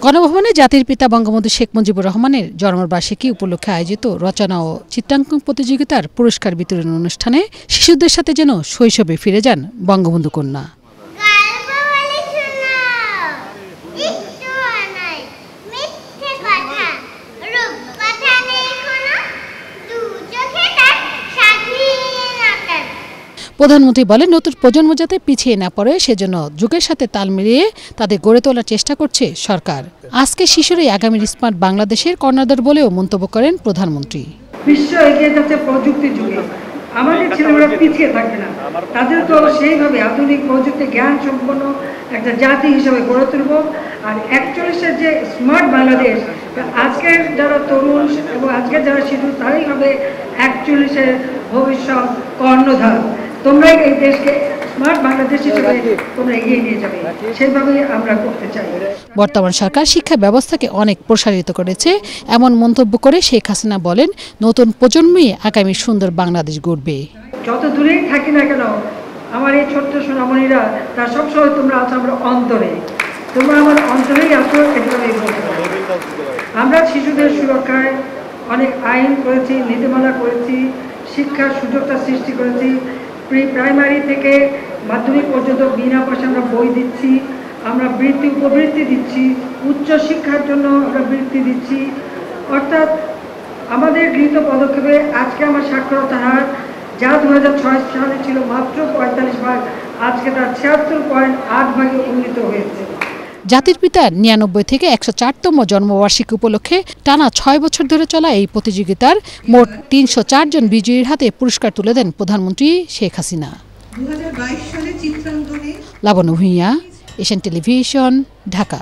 গণভবনে জাতির পিতা বঙ্গবন্ধু শেখ মুজিবুর রহমানের জন্মবার্ষিকী উপলক্ষে আয়োজিত রচনা ও চিত্রাঙ্কন প্রতিযোগিতার পুরস্কার বিতরণ অনুষ্ঠানে শিশুদের সাথে যেন শৈশবে ফিরে যান বঙ্গবন্ধু কন্যা। প্রধানমন্ত্রী বলেন, নতুন প্রজন্ম যাতে পিছিয়ে না পড়ে সেজন্য যুগের সাথে তাল মিলিয়ে তাদের গড়ে তোলার চেষ্টা করছে সরকার। আজকে শিশুরাই আগামীর স্মার্ট বাংলাদেশের কর্ণধার বলেও মন্তব্য করেন প্রধানমন্ত্রী। বিশ্ব এগিয়ে যাচ্ছে প্রযুক্তি যুগে, আমাদের ছেলেমেয়েরা পিছিয়ে থাকবে না, তাদেরকে সেইভাবে আধুনিক প্রযুক্তি জ্ঞান সম্পন্ন একটা জাতি হিসেবে গড়ে তুলব। আর 41-এর যে স্মার্ট বাংলাদেশ, আজকের যারা তরুণ এবং আজকের যারা শিশু, তারাই হবে 41-এর ভবিষ্যৎ কর্ণধার। তোমরা এই দেশকে স্মার্ট বাংলাদেশ হিসেবে তোমরা এগিয়ে নিয়ে যাবে, সেভাবেই আমরা করতে চাই। বর্তমান সরকার শিক্ষা ব্যবস্থাকে অনেক প্রসারিত করেছে এমন মন্তব্য করে শেখ হাসিনা বলেন, নতুন প্রজন্মই আগামী সুন্দর বাংলাদেশ গড়বে। যত দূরেই থাকি না কেন, আমার এই ছোট্ট সোনামণিরা, তার সবসময় তোমরা আছো আমার অন্তরে, তোমরা আমার অন্তরেই আছো, এভাবেই বলতে পারো। আমরা শিশুদের সুরক্ষায় অনেক আইন করেছি, নীতিমালা করেছি, শিক্ষার সুযোগটা সৃষ্টি করেছি। প্রি প্রাইমারি থেকে মাধ্যমিক পর্যন্ত বিনা পয়সা আমরা বই দিচ্ছি, আমরা বৃত্তি উপবৃত্তি দিচ্ছি, উচ্চ শিক্ষার জন্য আমরা বৃত্তি দিচ্ছি। অর্থাৎ আমাদের গৃহীত পদক্ষেপে আজকে আমার সাক্ষরতার হার যা 2006 সালে ছিল মাত্র 45 ভাগ, আজকে তার 76.8 ভাগে উন্নীত হয়েছে। জাতির পিতার 99 থেকে 104তম জন্মবার্ষিকী উপলক্ষে টানা 6 বছর ধরে চলা এই প্রতিযোগিতার মোট 304 জন বিজয়ীর হাতে পুরস্কার তুলে দেন প্রধানমন্ত্রী শেখ হাসিনা। 2022 সালে চিত্রাঙ্কনে লাবণ্য ভূঁইয়া, এশিয়ান টেলিভিশন, ঢাকা।